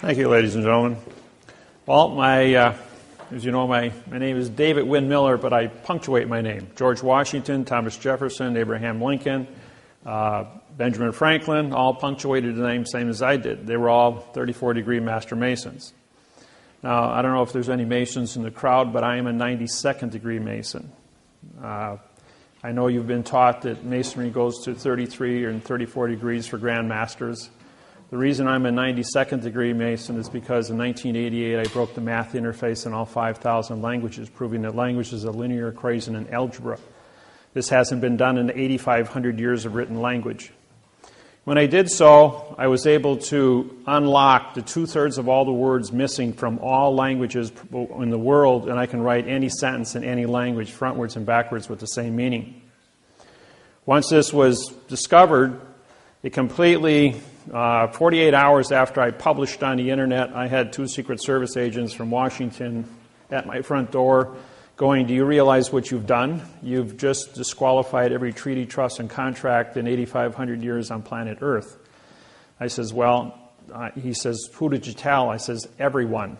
Thank you, ladies and gentlemen. Well, as you know, my name is David-Wynn Miller, but I punctuate my name. George Washington, Thomas Jefferson, Abraham Lincoln, Benjamin Franklin, all punctuated the name same as I did. They were all 34-degree Master Masons. Now, I don't know if there's any Masons in the crowd, but I am a 92nd degree Mason. I know you've been taught that Masonry goes to 33 and 34 degrees for Grand Masters. The reason I'm a 92nd degree Mason is because in 1988 I broke the math interface in all 5,000 languages, proving that language is a linear equation in algebra. This hasn't been done in 8,500 years of written language. When I did so, I was able to unlock the 2/3 of all the words missing from all languages in the world, and I can write any sentence in any language frontwards and backwards with the same meaning. Once this was discovered, it completely, 48 hours after I published on the internet, I had 2 Secret Service agents from Washington at my front door going, "Do you realize what you've done? You've just disqualified every treaty, trust, and contract in 8,500 years on planet Earth." I says, "Well," he says, "who did you tell?" I says, "Everyone."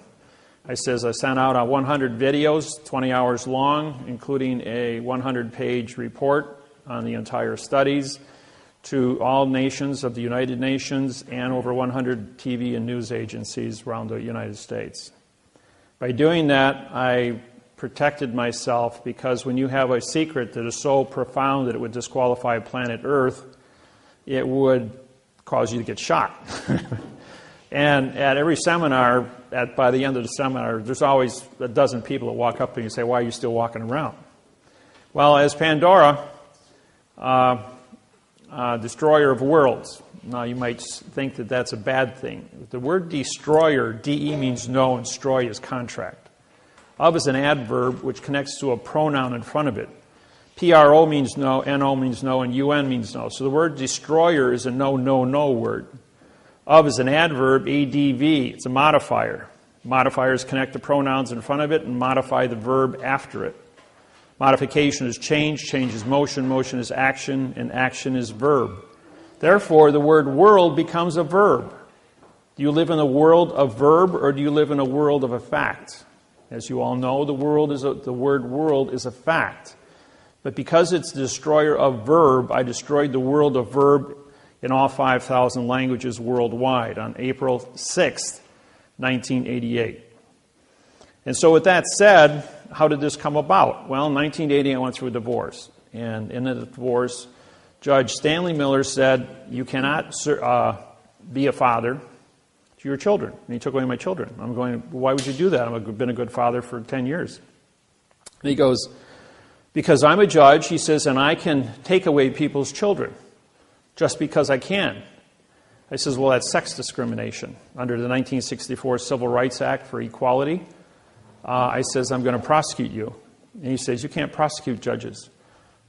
I says, "I sent out 100 videos, 20 hours long, including a 100-page report on the entire studies, to all nations of the United Nations and over 100 TV and news agencies around the United States." By doing that, I protected myself, because when you have a secret that is so profound that it would disqualify planet Earth, it would cause you to get shot. And at every seminar, by the end of the seminar, there's always a dozen people that walk up to you and say, "Why are you still walking around?" Well, as Pandora, destroyer of worlds. Now, you might think that that's a bad thing. The word destroyer, D-E means no, and stroy is contract. Of is an adverb which connects to a pronoun in front of it. P-R-O means no, N-O means no, and U-N means no. So the word destroyer is a no, no, no word. Of is an adverb, A-D-V. It's a modifier. Modifiers connect to pronouns in front of it and modify the verb after it. Modification is change, change is motion, motion is action, and action is verb. Therefore, the word world becomes a verb. Do you live in a world of verb, or do you live in a world of a fact? As you all know, the word world is a fact. But because it's the destroyer of verb, I destroyed the world of verb in all 5,000 languages worldwide on April 6th, 1988. And so with that said, how did this come about? Well, in 1980, I went through a divorce. And in the divorce, Judge Stanley Miller said, "You cannot be a father to your children." And he took away my children. I'm going, "Why would you do that? I've been a good father for 10 years. And he goes, "Because I'm a judge," he says, "and I can take away people's children just because I can." I says, "Well, that's sex discrimination under the 1964 Civil Rights Act for equality." I says, "I'm going to prosecute you." And he says, "You can't prosecute judges."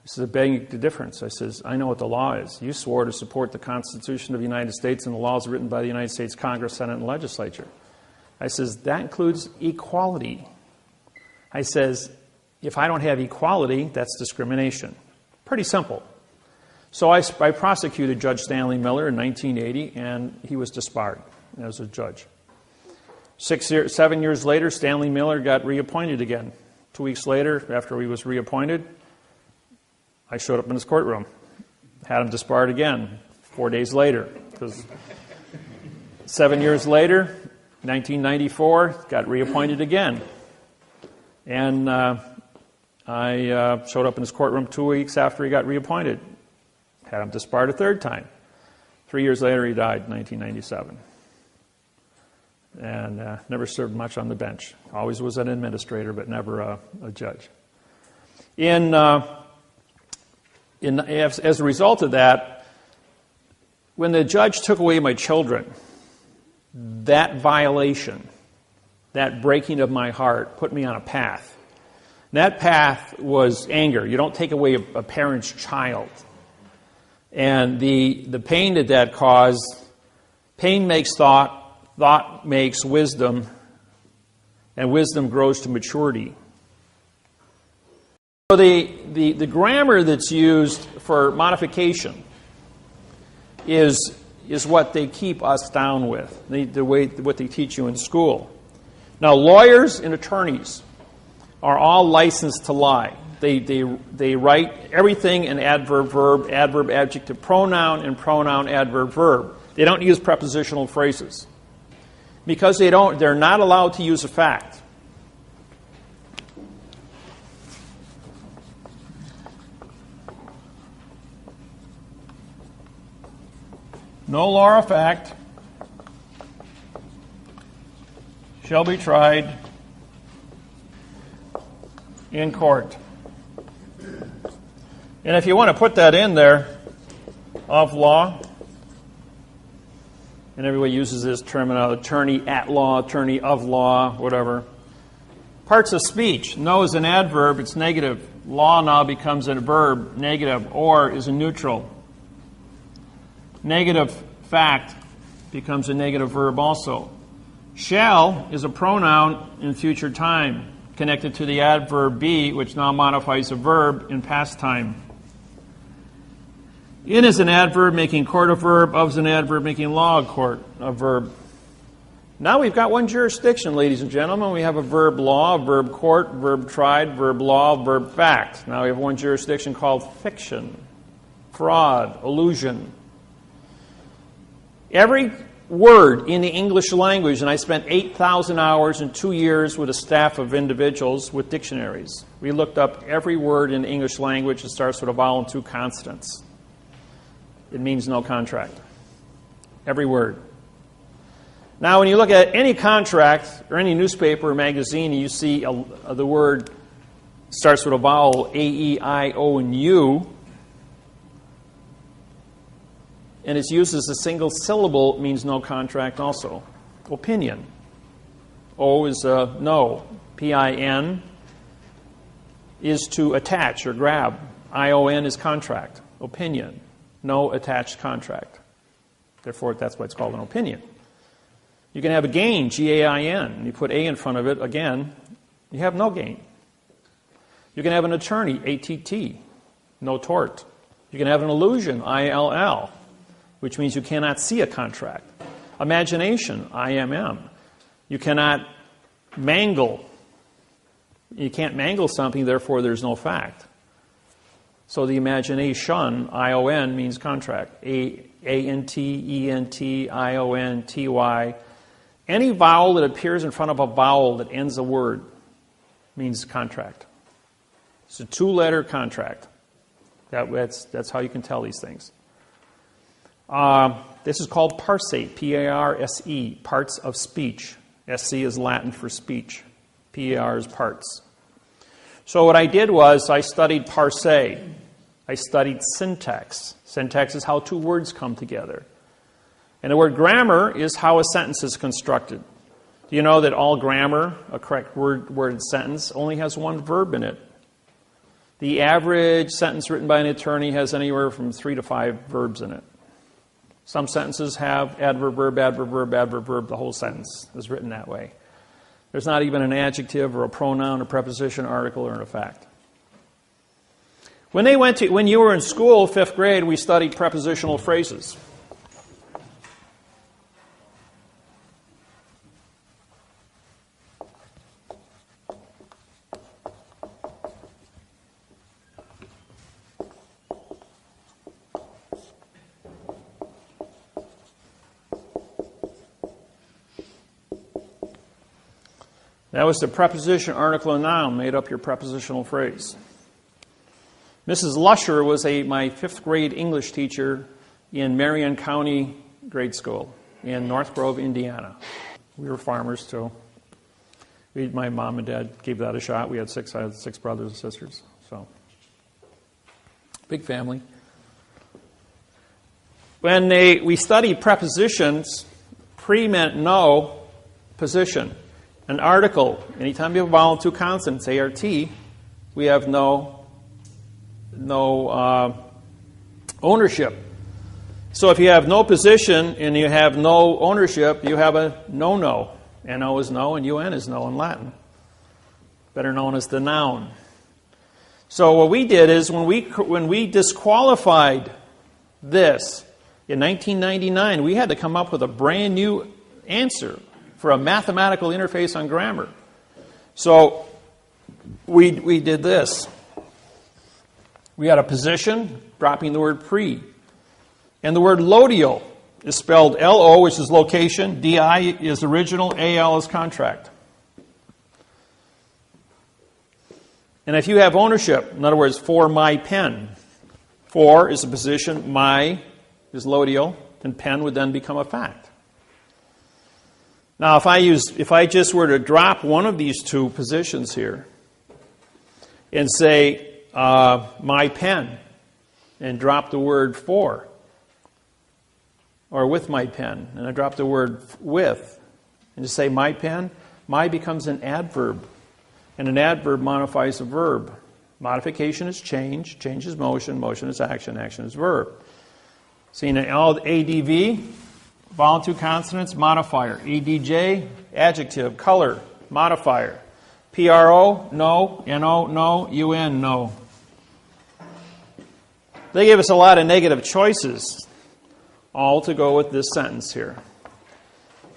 I says, "I beg the difference." I says, "I know what the law is. You swore to support the Constitution of the United States and the laws written by the United States Congress, Senate, and Legislature." I says, "That includes equality." I says, "If I don't have equality, that's discrimination." Pretty simple. So I prosecuted Judge Stanley Miller in 1980, and he was disbarred as a judge. 7 years later, Stanley Miller got reappointed again. 2 weeks later, after he was reappointed, I showed up in his courtroom, had him disbarred again 4 days later. Because 7 years later, 1994, got reappointed again. And I showed up in his courtroom 2 weeks after he got reappointed, had him disbarred a third time. 3 years later, he died in 1997. And never served much on the bench. Always was an administrator, but never a judge. As a result of that, when the judge took away my children, that violation, that breaking of my heart, put me on a path. That path was anger. You don't take away a parent's child. And the pain that caused, pain makes thought, thought makes wisdom, and wisdom grows to maturity. So the grammar that's used for modification is is what they keep us down with, what they teach you in school. Now, lawyers and attorneys are all licensed to lie. They write everything in adverb, verb, adverb, adjective, pronoun, and pronoun, adverb, verb. They don't use prepositional phrases. Because they're not allowed to use a fact. No law or fact shall be tried in court. And if you want to put that in there, of law, and everybody uses this terminology, attorney at law, attorney of law, whatever. Parts of speech. No is an adverb, it's negative. Law now becomes a verb, negative. Or is a neutral. Negative fact becomes a negative verb also. Shall is a pronoun in future time, connected to the adverb be, which now modifies a verb in past time. In is an adverb making court a verb. Of is an adverb making law a verb. Now we've got one jurisdiction, ladies and gentlemen. We have a verb law, a verb court, verb tried, verb law, verb fact. Now we have one jurisdiction called fiction, fraud, illusion. Every word in the English language, and I spent 8,000 hours in 2 years with a staff of individuals with dictionaries. We looked up every word in the English language that starts with a vowel and 2 consonants. It means no contract. Every word. Now, when you look at any contract or any newspaper or magazine, and you see the word starts with a vowel, A, E, I, O, and U, and it's used as a single syllable, it means no contract also. Opinion. O is no. P-I-N is to attach or grab. I-O-N is contract. Opinion. No attached contract. Therefore, that's why it's called an opinion. You can have a gain, G-A-I-N, and you put A in front of it, again, you have no gain. You can have an attorney, A-T-T, no tort. You can have an illusion, I-L-L, which means you cannot see a contract. Imagination, I-M-M. You cannot mangle. You can't mangle something, therefore there's no fact. So the imagination, I-O-N, means contract. A-N-T, E-N-T, I-O-N-T-Y. Any vowel that appears in front of a vowel that ends a word means contract. It's a 2-letter contract. That's how you can tell these things. This is called parse, P-A-R-S-E, parts of speech. S-C is Latin for speech. P-A-R is parts. So what I did was I studied parse. I studied syntax. Syntax is how 2 words come together. And the word grammar is how a sentence is constructed. Do you know that all grammar, a correct worded sentence, only has 1 verb in it? The average sentence written by an attorney has anywhere from 3 to 5 verbs in it. Some sentences have adverb, verb, adverb, verb, adverb, verb. The whole sentence is written that way. There's not even an adjective or a pronoun, a preposition, article, or a fact. When you were in school, 5th grade, we studied prepositional phrases. That was the preposition, article, and noun made up your prepositional phrase. Mrs. Lusher was my 5th grade English teacher in Marion County grade school in North Grove, Indiana. We were farmers too. My mom and dad gave that a shot. We had 6 brothers and sisters. So, big family. When we studied prepositions, pre meant no, position. An article, anytime you have a vowel and 2 consonants, A-R-T, we have no ownership. So if you have no position and you have no ownership, you have a no-no. N-O is no and U-N is no in Latin. Better known as the noun. So what we did is when we disqualified this In 1999, we had to come up with a brand new answer for a mathematical interface on grammar. So we did this. We had a position, dropping the word pre. And the word loadial is spelled L-O, which is location, D-I is original, A-L is contract. And if you have ownership, in other words, for my pen, for is a position, my is loadial, and pen would then become a fact. Now, if I just were to drop one of these two positions here and say my pen and drop the word for, or with my pen, and I drop the word with, and just say my pen, my becomes an adverb. And an adverb modifies a verb. Modification is change, change is motion, motion is action, action is verb. See, all ADV, vowel two consonants, modifier. ADJ, adjective, color, modifier. PRO, no, NO, no, UN, no. They gave us a lot of negative choices, all to go with this sentence here.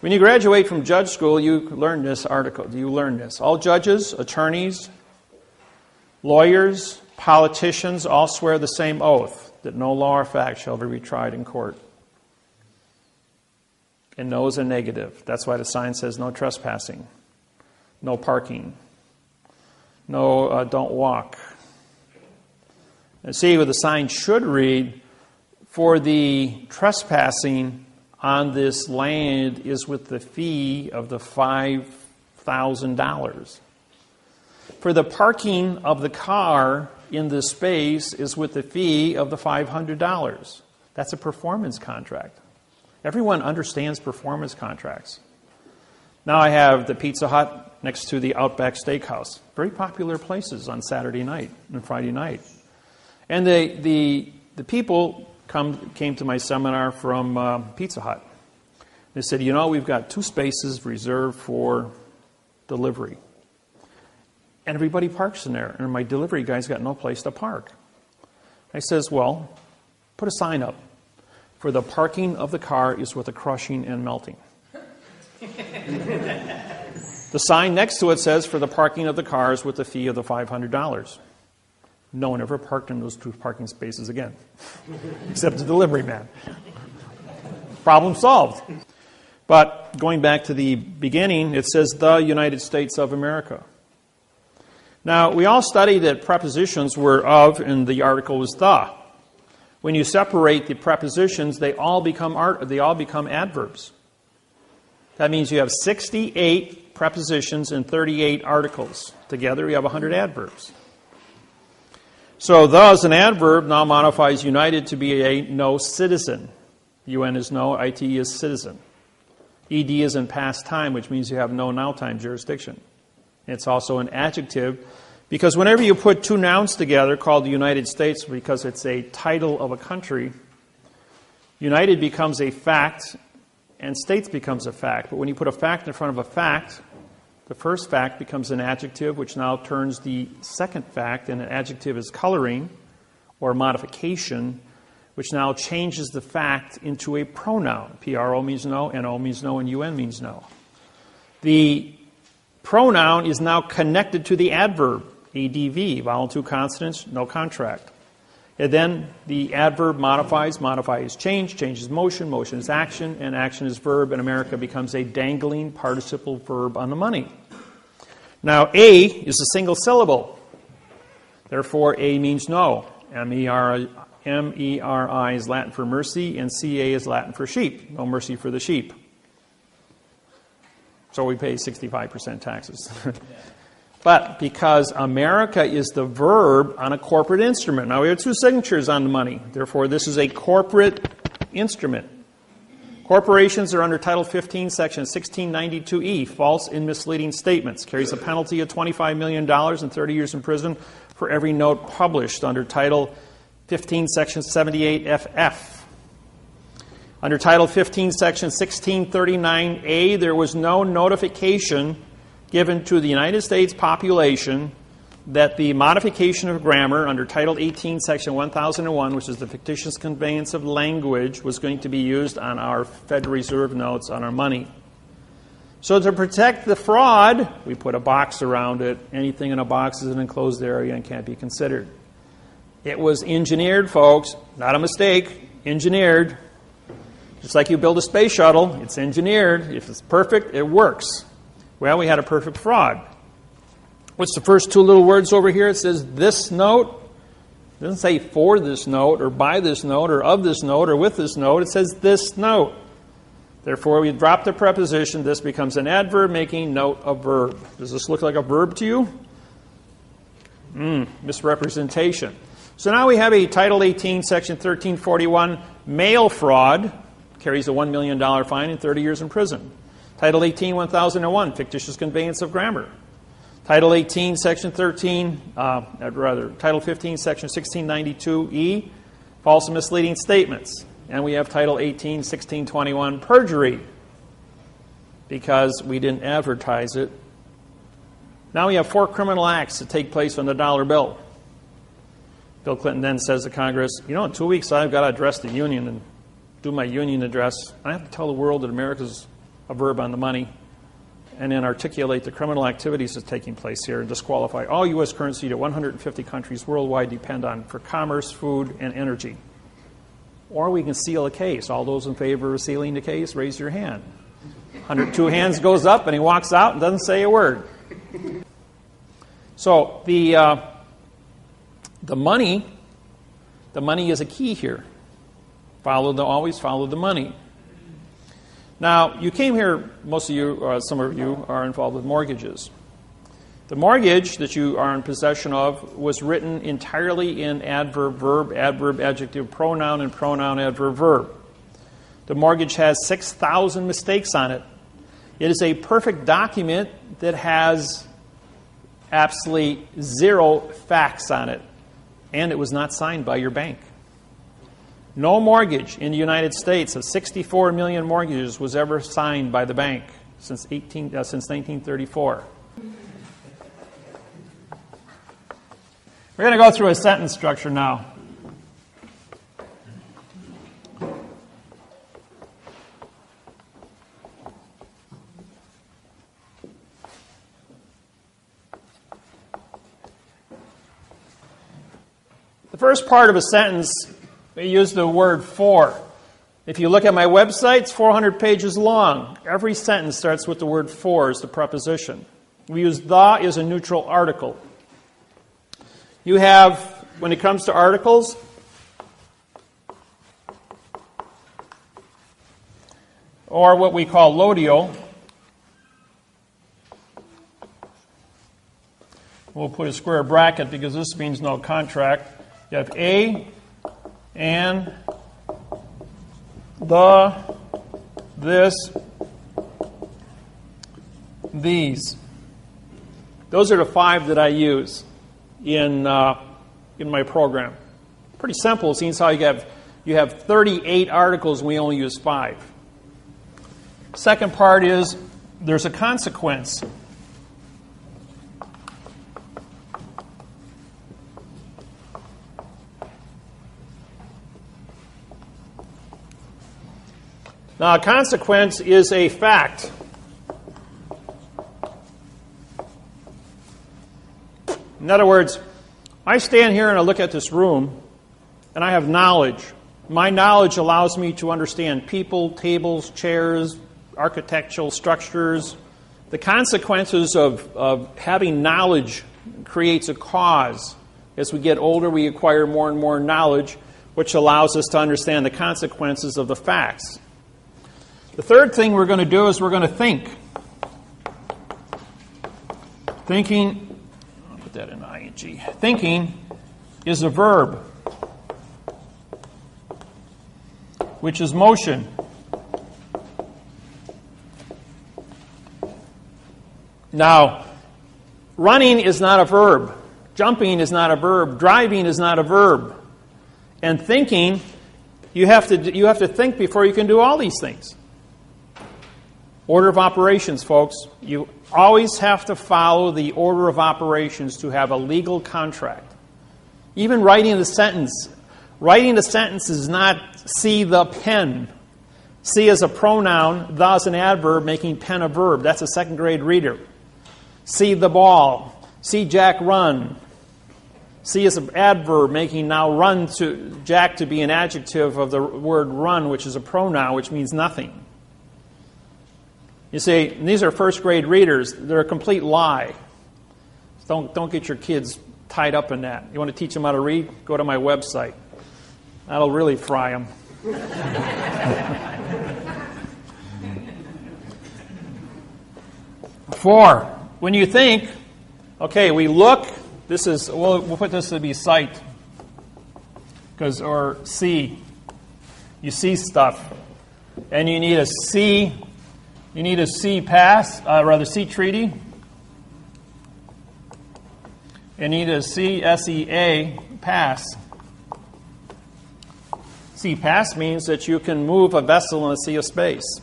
When you graduate from judge school, you learn this article. You learn this. All judges, attorneys, lawyers, politicians all swear the same oath that no law or fact shall ever be tried in court. And no is a negative. That's why the sign says no trespassing, no parking, no don't walk. And see, what the sign should read, for the trespassing on this land is with the fee of the $5,000. For the parking of the car in this space is with the fee of the $500. That's a performance contract. Everyone understands performance contracts. Now I have the Pizza Hut next to the Outback Steakhouse. Very popular places on Saturday night and Friday night. And the people came to my seminar from Pizza Hut. They said, you know, we've got 2 spaces reserved for delivery. And everybody parks in there. And my delivery guy's got no place to park. I says, well, put a sign up. For the parking of the car is with the crushing and melting. The sign next to it says, for the parking of the car is with the fee of the $500. No one ever parked in those 2 parking spaces again, except the delivery man. Problem solved. But going back to the beginning, it says the United States of America. Now, we all studied that prepositions were of, and the article was the. When you separate the prepositions, they all become adverbs. That means you have 68 prepositions and 38 articles. Together, you have 100 adverbs. So, the as an adverb now modifies united to be a no citizen. UN is no, IT is citizen. ED is in past time, which means you have no now time jurisdiction. It's also an adjective, because whenever you put 2 nouns together called the United States, because it's a title of a country, united becomes a fact and states becomes a fact. But when you put a fact in front of a fact, the first fact becomes an adjective, which now turns the second fact, and an adjective is coloring or modification, which now changes the fact into a pronoun. PRO means no, NO means no, and UN means no. The pronoun is now connected to the adverb, ADV, vowel 2 consonants, no contract. And then the adverb modifies, modify is change, change is motion, motion is action, and action is verb, and America becomes a dangling participle verb on the money. Now, A is a single syllable. Therefore, A means no. M-E-R-I is Latin for mercy, and C-A is Latin for sheep. No mercy for the sheep. So we pay 65% taxes. But because America is the verb on a corporate instrument. Now we have 2 signatures on the money. Therefore, this is a corporate instrument. Corporations are under Title 15, Section 1692E, false and misleading statements. Carries a penalty of $25 million and 30 years in prison for every note published under Title 15, Section 78FF. Under Title 15, Section 1639A, there was no notification given to the United States population that the modification of grammar under Title 18, Section 1001, which is the fictitious conveyance of language, was going to be used on our Federal Reserve notes, on our money. So to protect the fraud, we put a box around it. Anything in a box is an enclosed area and can't be considered. It was engineered, folks, not a mistake, engineered. Just like you build a space shuttle, it's engineered. If it's perfect, it works. Well, we had a perfect fraud. What's the first two little words over here? It says this note. It doesn't say for this note or by this note or of this note or with this note. It says this note. Therefore, we drop the preposition. This becomes an adverb making note a verb. Does this look like a verb to you? Misrepresentation. So now we have a Title 18, Section 1341, mail fraud. Carries a $1 million fine and 30 years in prison. Title 18, 1001, fictitious conveyance of grammar. Title 18, Section 13, Title 15, Section 1692E, false and misleading statements. And we have Title 18, 1621, perjury, because we didn't advertise it. Now we have 4 criminal acts that take place on the dollar bill. Bill Clinton then says to Congress, in 2 weeks I've got to address the union and do my union address. I have to tell the world that America's a verb on the money, and then articulate the criminal activities that's taking place here and disqualify all U.S. currency that 150 countries worldwide depend on for commerce, food, and energy. Or we can seal a case. All those in favor of sealing the case, raise your hand. 102 hands goes up, and he walks out and doesn't say a word. So the money is a key here. Always follow the money. Now, you came here, most of you, or some of you, are involved with mortgages. The mortgage that you are in possession of was written entirely in adverb, verb, adverb, adjective, pronoun, and pronoun, adverb, verb. The mortgage has 6,000 mistakes on it. It is a perfect document that has absolutely 0 facts on it, and it was not signed by your bank. No mortgage in the United States of 64 million mortgages was ever signed by the bank since 1934. We're going to go through a sentence structure now. The first part of a sentence, we use the word for. If you look at my website, it's 400 pages long. Every sentence starts with the word for as the preposition. We use the as a neutral article. You have, when it comes to articles, or what we call lodio. We'll put a square bracket because this means no contract. You have a, and, the, this, these. Those are the 5 that I use in my program. Pretty simple. It seems how you have 38 articles and we only use 5. Second part is there's a consequence. Now, a consequence is a fact. In other words, I stand here and I look at this room, and I have knowledge. My knowledge allows me to understand people, tables, chairs, architectural structures. The consequences of having knowledge creates a cause. As we get older, we acquire more and more knowledge, which allows us to understand the consequences of the facts. The third thing we're going to do is we're going to think. Thinking, I'll put that in ing. Thinking is a verb, which is motion. Now, running is not a verb. Jumping is not a verb. Driving is not a verb. And thinking, you have to think before you can do all these things. Order of operations, folks. You always have to follow the order of operations to have a legal contract. Even writing the sentence. Writing the sentence is not see the pen. See is a pronoun, the is an adverb, making pen a verb. That's a second grade reader. See the ball. See Jack run. See is an adverb, making now run to Jack to be an adjective of the word run, which is a pronoun, which means nothing. You see, these are first grade readers. They're a complete lie. Don't get your kids tied up in that. You want to teach them how to read? Go to my website. That'll really fry them. 4, when you think, okay, we look, this is, we'll put this to be sight, or see. You see stuff, and you need a see treaty. You need a SEA pass. Sea pass means that you can move a vessel in a sea of space.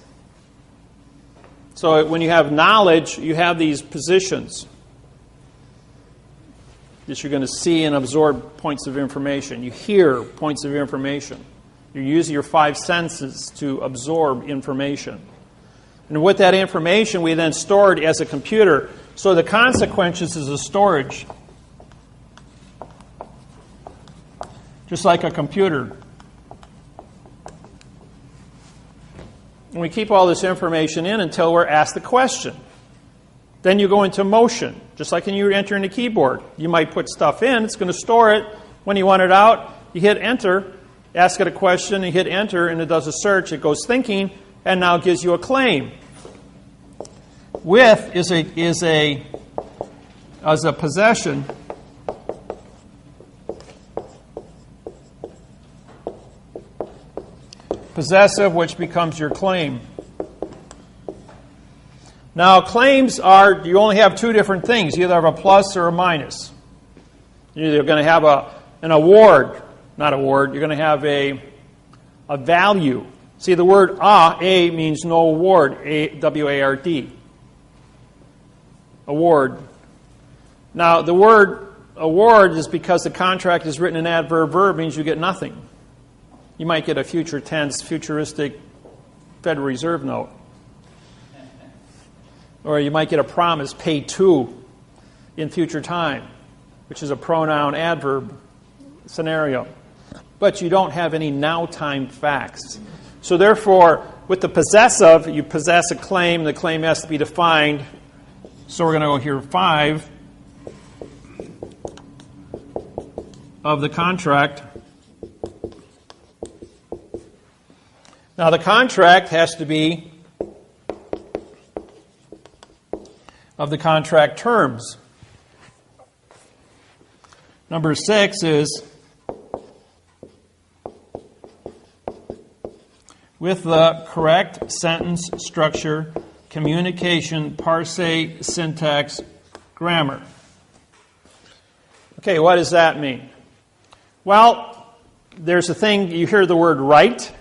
So when you have knowledge, you have these positions that you're going to see and absorb points of information. You hear points of information. You're using your 5 senses to absorb information. And with that information, we then store it as a computer. So the consequences is a storage. Just like a computer. And we keep all this information in until we're asked the question. Then you go into motion, just like when you enter in the keyboard. You might put stuff in, it's going to store it. When you want it out, you hit enter, ask it a question, you hit enter, and it does a search. It goes thinking, and now gives you a claim. With is a possession. Possessive, which becomes your claim. Now, claims are, you only have 2 different things. You either have a plus or a minus. You're either going to have an award, not award, you're going to have a value. See, the word A means no award, W-A-R-D. Award. Now, the word award is because the contract is written in adverb verb, means you get nothing. You might get a future tense, futuristic Federal Reserve note. Or you might get a promise, pay to, in future time, which is a pronoun adverb scenario. But you don't have any now time facts. So therefore, with the possessive, you possess a claim. The claim has to be defined. So we're going to go here 5 of the contract. Now the contract has to be of the contract terms. Number 6 is with the correct sentence structure, communication, parse, syntax, grammar. Okay, what does that mean? Well, there's a thing, you hear the word right,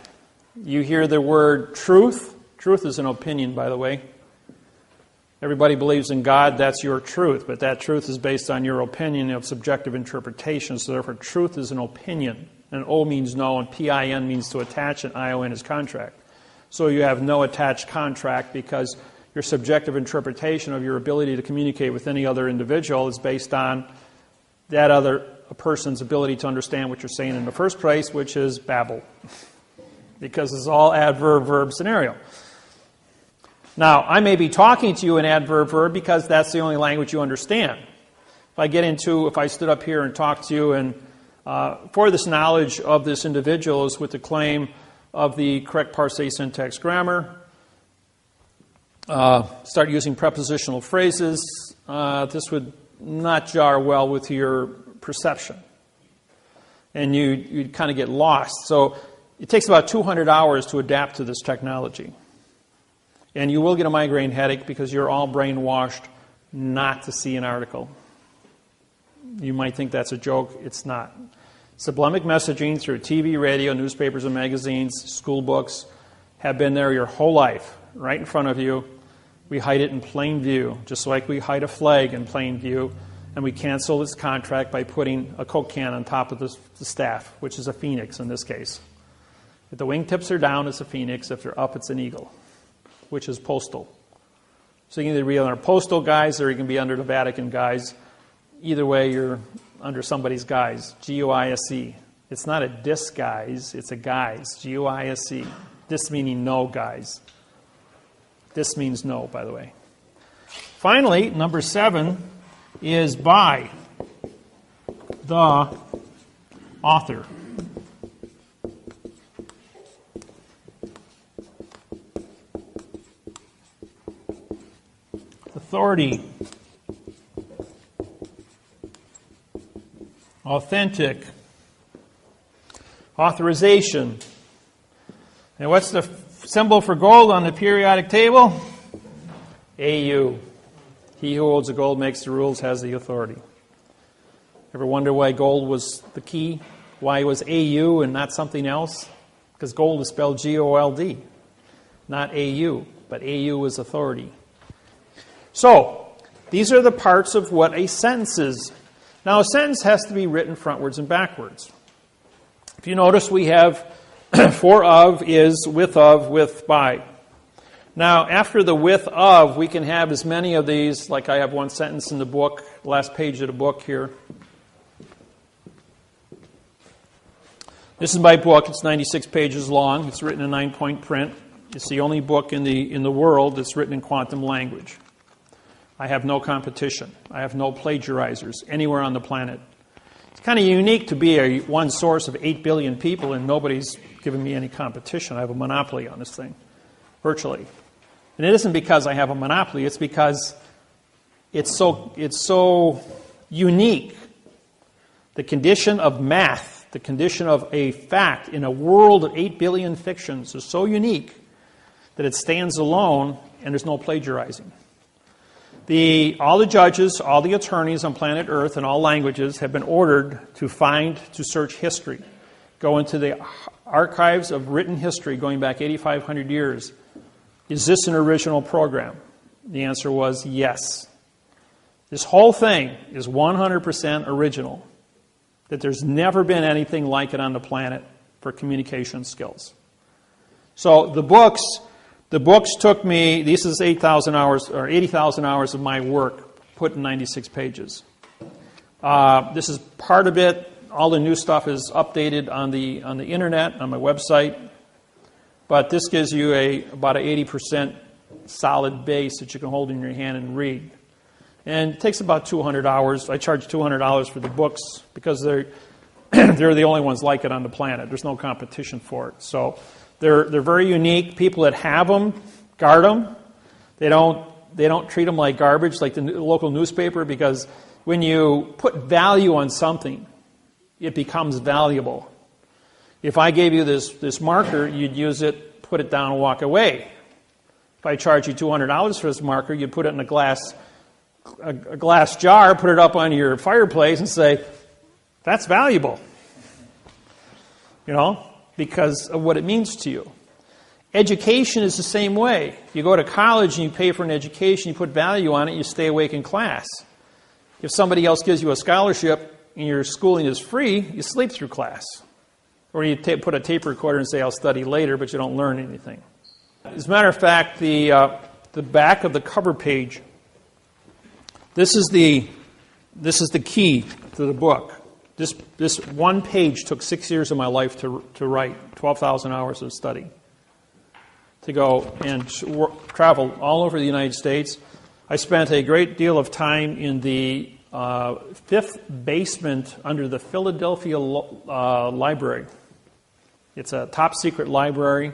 you hear the word truth. Truth is an opinion, by the way. Everybody believes in God, that's your truth, but that truth is based on your opinion of subjective interpretation, so therefore truth is an opinion. And O means no, and PIN means to attach, and ION is contract. So you have no attached contract because your subjective interpretation of your ability to communicate with any other individual is based on that other person's ability to understand what you're saying in the first place, which is babble. Because it's all adverb-verb scenario. Now, I may be talking to you in adverb-verb because that's the only language you understand. If I stood up here and talked to you and for this knowledge of this individual is with the claim of the correct parse, syntax, grammar, start using prepositional phrases, this would not jar well with your perception. And you'd kind of get lost. So it takes about 200 hours to adapt to this technology. And you will get a migraine headache because you're all brainwashed not to see an article. You might think that's a joke. It's not. Sublimic messaging through TV, radio, newspapers and magazines, school books have been there your whole life, right in front of you. We hide it in plain view, just like we hide a flag in plain view, and we cancel this contract by putting a Coke can on top of the staff, which is a phoenix in this case. If the wingtips are down, it's a phoenix. If they're up, it's an eagle, which is postal. So you can either be under postal guise or you can be under the Vatican guise. Either way, you're under somebody's guise, G-U-I-S-E. It's not a disguise, it's a guise, G-U-I-S-E. Dis meaning no, guys. This means no, by the way. Finally, number 7 is by the author. Authority. Authentic. Authorization. And what's the symbol for gold on the periodic table? AU. He who holds the gold makes the rules, has the authority. Ever wonder why gold was the key? Why it was AU and not something else? Because gold is spelled G-O-L-D, not AU, but AU is authority. So, these are the parts of what a sentence is. Now, a sentence has to be written frontwards and backwards. If you notice, we have for of is with of, with by. Now, after the with of, we can have as many of these, like I have one sentence in the book, last page of the book here. This is my book. It's 96 pages long. It's written in 9-point print. It's the only book in the world that's written in quantum language. I have no competition. I have no plagiarizers anywhere on the planet. It's kind of unique to be one source of 8 billion people, and nobody's given me any competition. I have a monopoly on this thing, virtually. And it isn't because I have a monopoly. It's because it's so unique. The condition of math, the condition of a fact in a world of 8 billion fictions is so unique that it stands alone, and there's no plagiarizing. All the judges, all the attorneys on planet Earth in all languages have been ordered to search history. Go into the archives of written history going back 8,500 years. Is this an original program? The answer was yes. This whole thing is 100% original. That there's never been anything like it on the planet for communication skills. So the books took me, this is 8,000 hours or 80,000 hours of my work put in 96 pages. This is part of it. All the new stuff is updated on the internet, on my website. But this gives you about an 80% solid base that you can hold in your hand and read. And it takes about 200 hours. I charge $200 for the books because they're the only ones like it on the planet. There's no competition for it. So they're very unique. People that have them guard them. They don't treat them like garbage, like the local newspaper, because when you put value on something, it becomes valuable. If I gave you this marker, you'd use it, put it down, and walk away. If I charge you $200 for this marker, you'd put it in a glass jar, put it up on your fireplace, and say, "That's valuable." Because of what it means to you. Education is the same way. You go to college and you pay for an education, you put value on it, you stay awake in class. If somebody else gives you a scholarship and your schooling is free, you sleep through class. Or you put a tape recorder and say, "I'll study later," but you don't learn anything. As a matter of fact, the back of the cover page, this is the key to the book. This one page took 6 years of my life to write, 12,000 hours of study. To go and travel all over the United States. I spent a great deal of time in the 5th basement under the Philadelphia Library. It's a top-secret library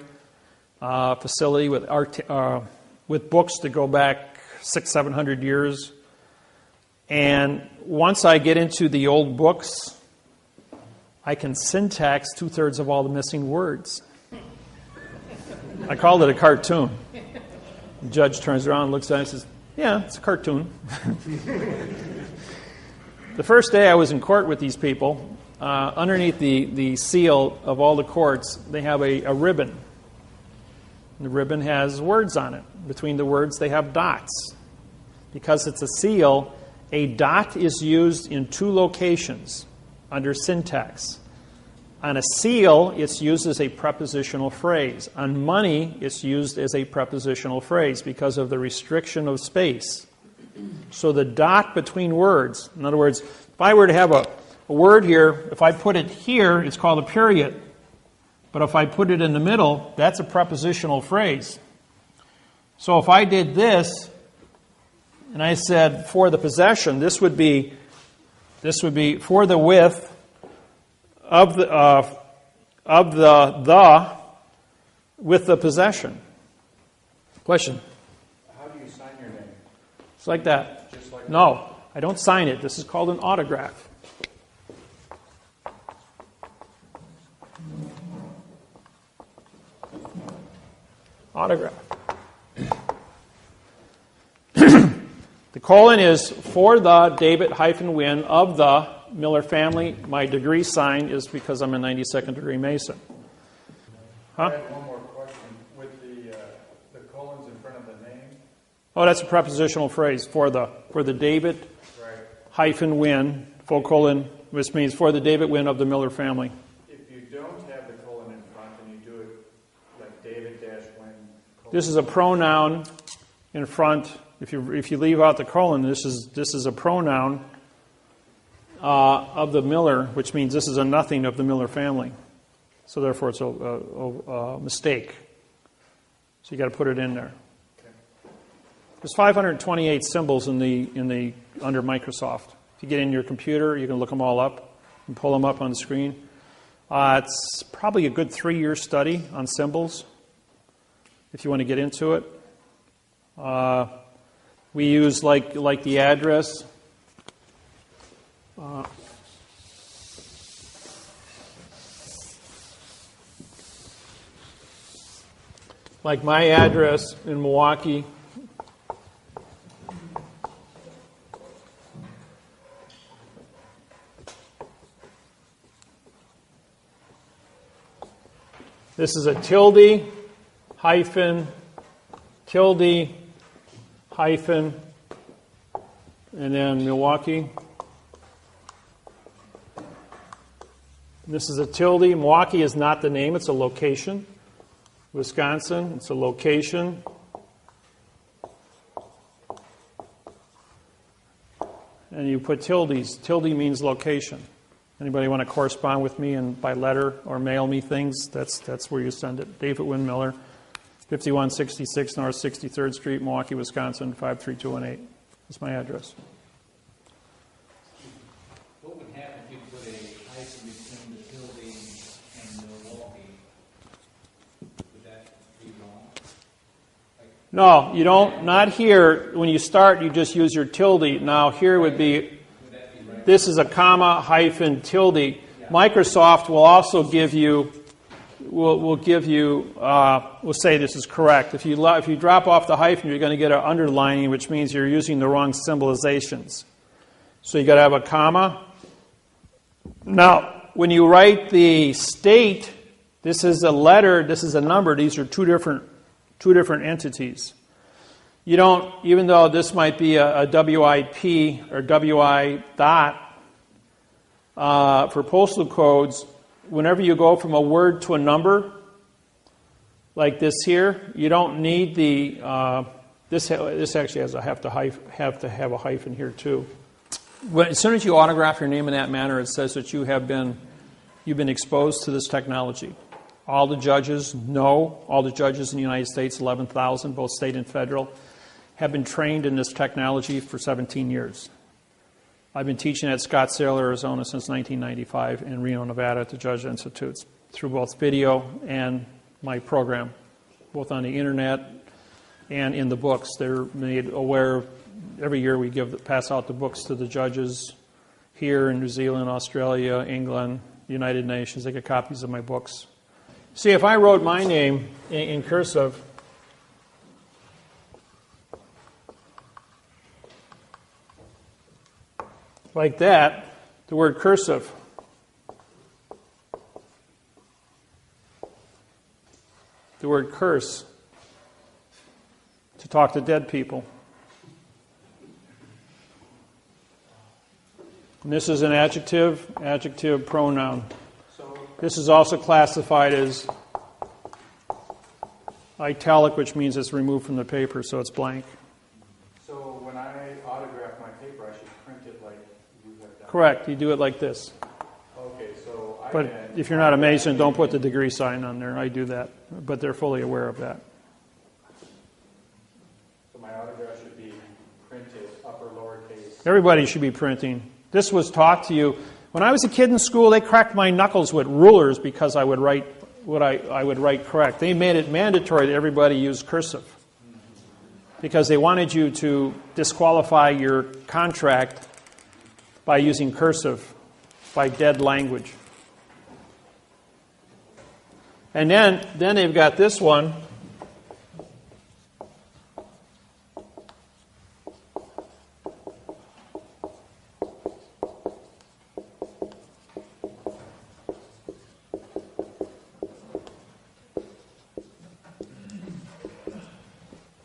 facility with books that go back 600-700 years. And once I get into the old books, I can syntax 2/3 of all the missing words. I called it a cartoon. The judge turns around and looks at it and says, "Yeah, it's a cartoon." The first day I was in court with these people, underneath the seal of all the courts, they have a ribbon. The ribbon has words on it. Between the words, they have dots. Because it's a seal, a dot is used in two locations under syntax. On a seal, it's used as a prepositional phrase. On money, it's used as a prepositional phrase because of the restriction of space. So the dot between words, in other words, if I were to have a word here, if I put it here, it's called a period. But if I put it in the middle, that's a prepositional phrase. So if I did this, and I said for the possession, this would be for the width of the with the possession. Question? How do you sign your name? It's like that. Just like No, I don't sign it. This is called an autograph. Autograph. The colon is for the David-Wynn of the Miller family. My degree sign is because I'm a 92nd degree Mason. I have one more question. With the colons in front of the name? Oh, that's a prepositional phrase for the David-Wynn, full colon, which means for the David-Wynn of the Miller family. If you don't have the colon in front and you do it like David-Wynn. This is a pronoun in front. If you leave out the colon, this is a pronoun of the Miller, which means this is a nothing of the Miller family. So therefore, it's a mistake. So you got to put it in there. Okay. There's 528 symbols in the under Microsoft. If you get in your computer, you can look them all up and pull them up on the screen. It's probably a good 3-year study on symbols. If you want to get into it, we use like the address. Like my address in Milwaukee. This is a tilde, hyphen, tilde, hyphen, and then Milwaukee. This is a tilde. Milwaukee is not the name, it's a location. Wisconsin, it's a location. And you put tildes. Tilde means location. Anybody want to correspond with me and by letter or mail me things? That's where you send it. David-Wynn Miller, 5166 North 63rd Street, Milwaukee, Wisconsin, 53218. That's my address. What would happen if you put a hyphen between the tilde and Milwaukee? Would that be wrong? No, you don't. Not here. When you start, you just use your tilde. Now here would be, this is a comma, hyphen, tilde. Yeah. Microsoft will also give you, will say this is correct. If you drop off the hyphen, you're going to get an underlining, which means you're using the wrong symbolizations. So you got to have a comma. Now, when you write the state, this is a letter, this is a number. These are two different entities. You don't, even though this might be a WIP or WI dot for postal codes, whenever you go from a word to a number, like this here, you don't need the, this actually has have to have a hyphen here too. But as soon as you autograph your name in that manner, it says that you've been exposed to this technology. All the judges know, all the judges in the United States, 11,000, both state and federal, have been trained in this technology for 17 years. I've been teaching at Scottsdale, Arizona since 1995 and Reno, Nevada at the Judge Institutes through both video and my program, both on the internet and in the books. They're made aware. Every year we pass out the books to the judges here in New Zealand, Australia, England, United Nations. They get copies of my books. See, if I wrote my name in cursive, like that, the word cursive, the word curse, talk to dead people. And this is an adjective pronoun. This is also classified as italic, which means it's removed from the paper, so it's blank. So when I autograph my paper, I should print it like you have done? Correct. You do it like this. Okay, so But if you're not a Mason, don't put the degree sign on there. I do that, but they're fully aware of that. So my autograph should be printed upper lowercase. Everybody should be printing. This was taught to you. When I was a kid in school, they cracked my knuckles with rulers because I would write what I would write correct. They made it mandatory that everybody use cursive because they wanted you to disqualify your contract by using cursive, by dead language. And then they've got this one.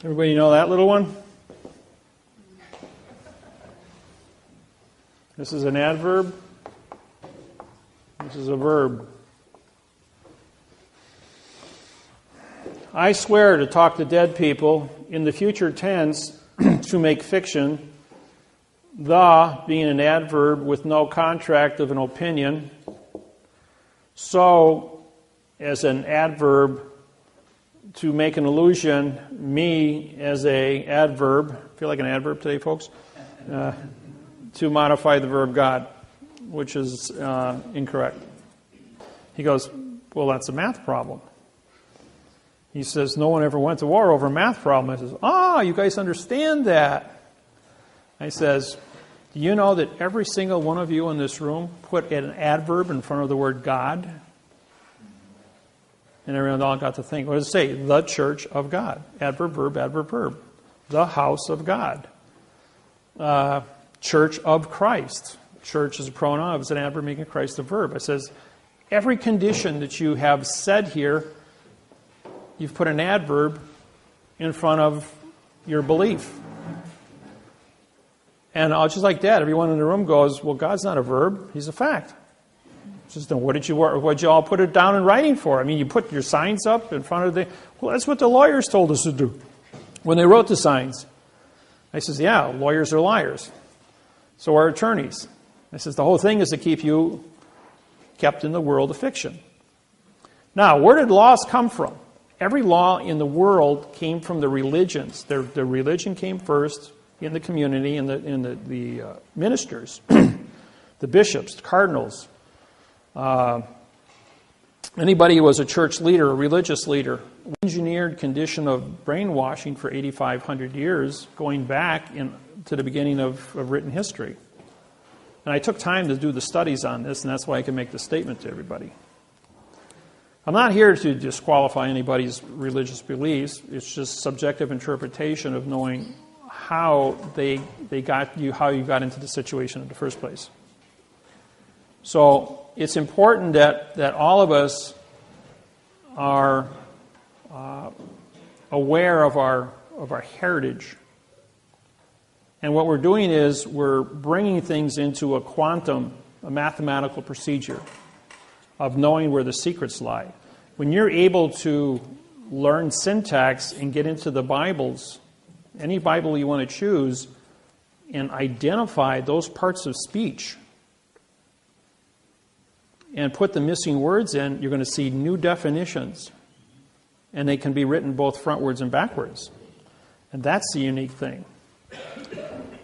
Everybody know that little one? This is an adverb. This is a verb. I swear to talk to dead people in the future tense to make fiction, the being an adverb with no contract of an opinion, so as an adverb to make an allusion, me as a adverb, feel like an adverb today, folks, to modify the verb God, which is incorrect. He goes, well, that's a math problem. He says, no one ever went to war over a math problem. I says, you guys understand that. I says, do you know that every single one of you in this room put an adverb in front of the word God? And everyone all got to think, what does it say? The church of God. Adverb, verb, adverb, verb. The house of God. Church of Christ. Church is a pronoun. It's an adverb making Christ a verb. It says, every condition that you have said here, you've put an adverb in front of your belief. And just like that, everyone in the room goes, well, God's not a verb. He's a fact. Just what did you all put it down in writing for? I mean, you put your signs up in front of the... Well, that's what the lawyers told us to do when they wrote the signs. I says, yeah, lawyers are liars. So are attorneys. I says, the whole thing is to keep you kept in the world of fiction. Now, where did laws come from? Every law in the world came from the religions. The religion came first in the community, in the ministers, the bishops, the cardinals. Anybody who was a church leader, a religious leader, engineered condition of brainwashing for 8,500 years, going back to the beginning of written history. And I took time to do the studies on this, and that's why I can make the statement to everybody. I'm not here to disqualify anybody's religious beliefs. It's just subjective interpretation of knowing how how you got into the situation in the first place. So it's important that all of us are aware of our heritage. And what we're doing is we're bringing things into a mathematical procedure of knowing where the secrets lie. When you're able to learn syntax and get into the Bibles, any Bible you want to choose, and identify those parts of speech and put the missing words in, you're going to see new definitions. And they can be written both frontwards and backwards. And that's the unique thing.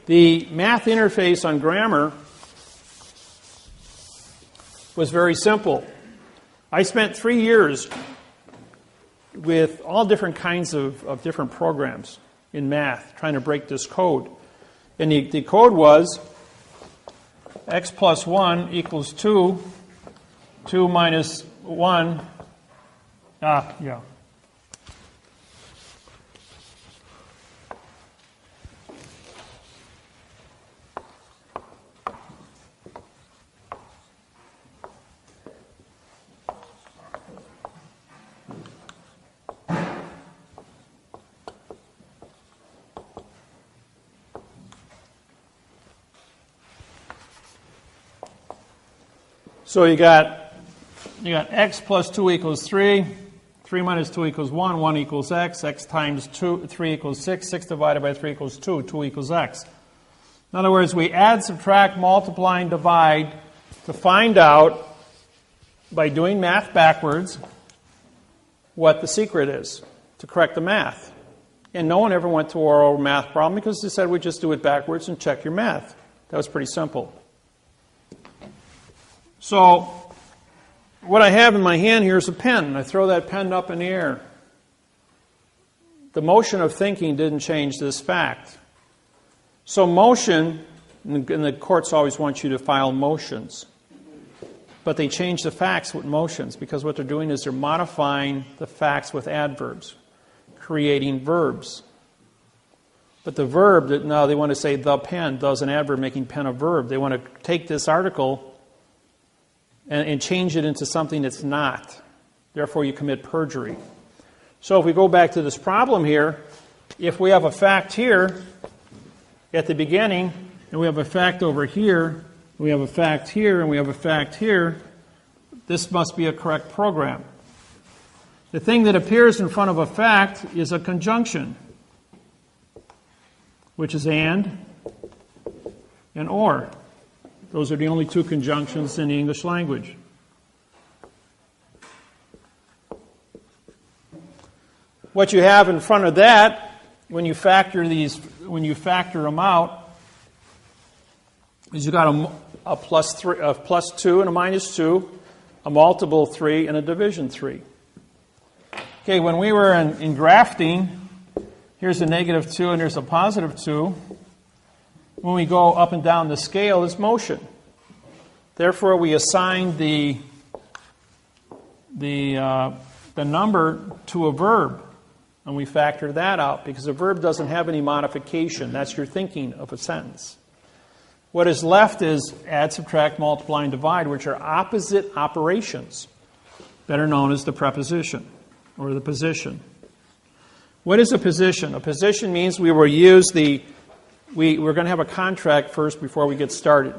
The math interface on grammar was very simple. I spent 3 years with all different kinds of different programs in math trying to break this code. And the code was x plus 1 equals 2, 2 minus 1. Yeah. So you got x plus 2 equals 3. 3 minus 2 equals 1. 1 equals x. X times 3 equals 6. 6 divided by 3 equals 2. 2 equals x. In other words, we add, subtract, multiply, and divide to find out, by doing math backwards, what the secret is to correct the math. And no one ever went to oral math problem because they said we just do it backwards and check your math. That was pretty simple. So what I have in my hand here is a pen. I throw that pen up in the air. The motion of thinking didn't change this fact. So motion, and the courts always want you to file motions. But they change the facts with motions because what they're doing is they're modifying the facts with adverbs, creating verbs. But the verb, now they want to say the pen, does an adverb making pen a verb. They want to take this article and change it into something that's not. Therefore, you commit perjury. So if we go back to this problem here, if we have a fact here at the beginning, and we have a fact over here, we have a fact here, and we have a fact here, this must be a correct program. The thing that appears in front of a fact is a conjunction, which is and or. Those are the only two conjunctions in the English language. What you have in front of that, when you factor them out, is you got a plus 2 and a minus 2, a multiple 3, and a division 3. Okay, when we were in grafting, here's a negative 2 and here's a positive 2. When we go up and down the scale, it's motion. Therefore, we assign the number to a verb, and we factor that out because a verb doesn't have any modification. That's your thinking of a sentence. What is left is add, subtract, multiply, and divide, which are opposite operations, better known as the preposition or the position. What is a position? A position means we're going to have a contract first before we get started.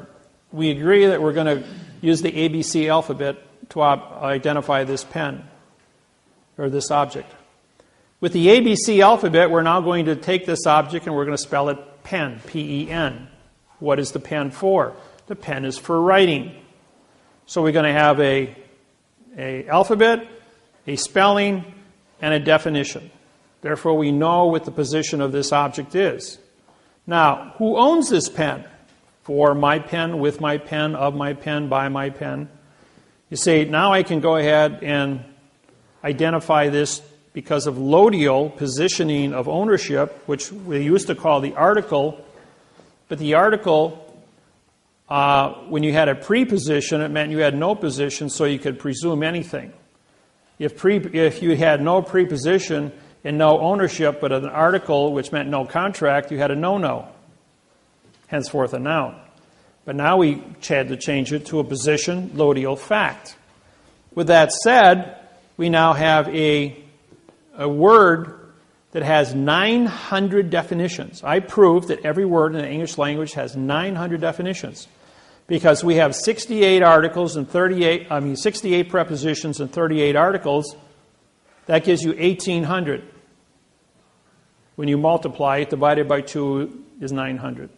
We agree that we're going to use the ABC alphabet to identify this pen or this object. With the ABC alphabet, we're now going to take this object and we're going to spell it pen, P-E-N. What is the pen for? The pen is for writing. So we're going to have a alphabet, a spelling, and a definition. Therefore, we know what the position of this object is. Now, who owns this pen? For my pen, with my pen, of my pen, by my pen. You say, now I can go ahead and identify this because of lodial positioning of ownership, which we used to call the article. But the article, when you had a preposition, it meant you had no position, so you could presume anything. If you had no preposition and no ownership, but an article, which meant no contract, you had a no-no, henceforth a noun. But now we had to change it to a position, lodial fact. With that said, we now have a word that has 900 definitions. I proved that every word in the English language has 900 definitions because we have 68 articles and 68 prepositions and 38 articles. That gives you 1,800. When you multiply it, divided by 2 is 900.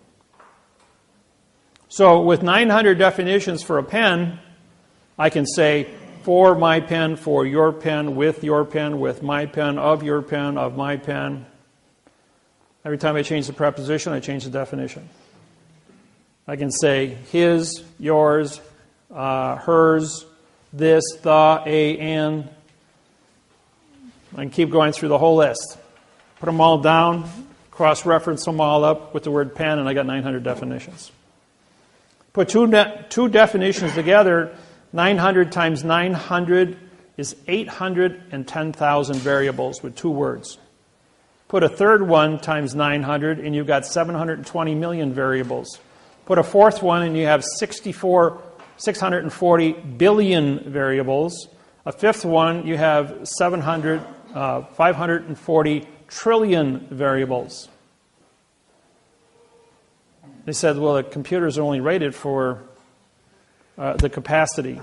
So with 900 definitions for a pen, I can say for my pen, for your pen, with my pen, of your pen, of my pen. Every time I change the preposition, I change the definition. I can say his, yours, hers, this, the, a, and. I can keep going through the whole list. Put them all down, cross-reference them all up with the word pen, and I got 900 definitions. Put two definitions together, 900 times 900 is 810,000 variables with 2 words. Put a third one times 900 and you've got 720 million variables. Put a fourth one and you have 640 billion variables. A fifth one, you have 540 trillion variables. They said, well, the computers are only rated for the capacity.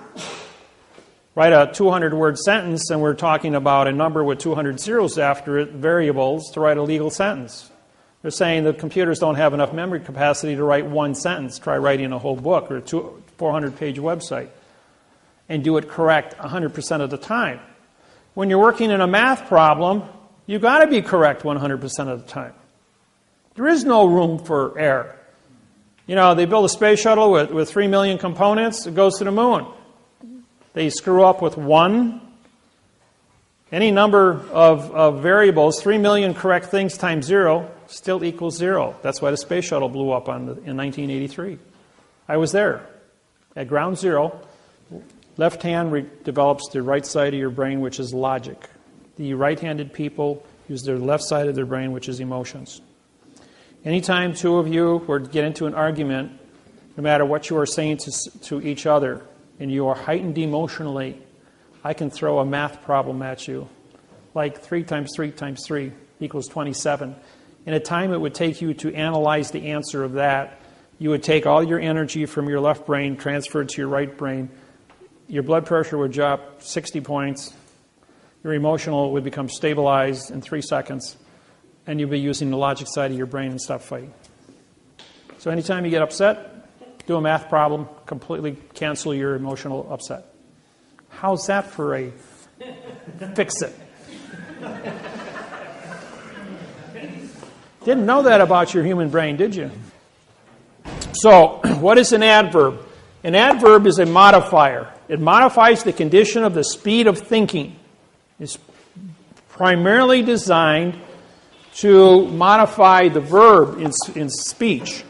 Write a 200-word sentence, and we're talking about a number with 200 zeros after it, variables, to write a legal sentence. They're saying that computers don't have enough memory capacity to write one sentence. Try writing a whole book or a 400-page website and do it correct 100% of the time. When you're working in a math problem, you've got to be correct 100% of the time. There is no room for error. You know, they build a space shuttle with 3 million components. It goes to the moon. They screw up with one. Any number of variables, 3 million correct things times 0, still equals 0. That's why the space shuttle blew up in 1983. I was there at ground zero. Left hand develops the right side of your brain, which is logic. The right-handed people use their left side of their brain, which is emotions. Anytime two of you were to get into an argument, no matter what you are saying to each other, and you are heightened emotionally, I can throw a math problem at you, like 3 times 3 times 3 equals 27. In a time it would take you to analyze the answer of that, you would take all your energy from your left brain, transfer it to your right brain. Your blood pressure would drop 60 points. Your emotional would become stabilized in 3 seconds, and you'll be using the logic side of your brain and stop fighting. So anytime you get upset, do a math problem, completely cancel your emotional upset. How's that for a fix it? Didn't know that about your human brain, did you? So, what is an adverb? An adverb is a modifier. It modifies the condition of the speed of thinking. It's primarily designed to modify the verb in speech.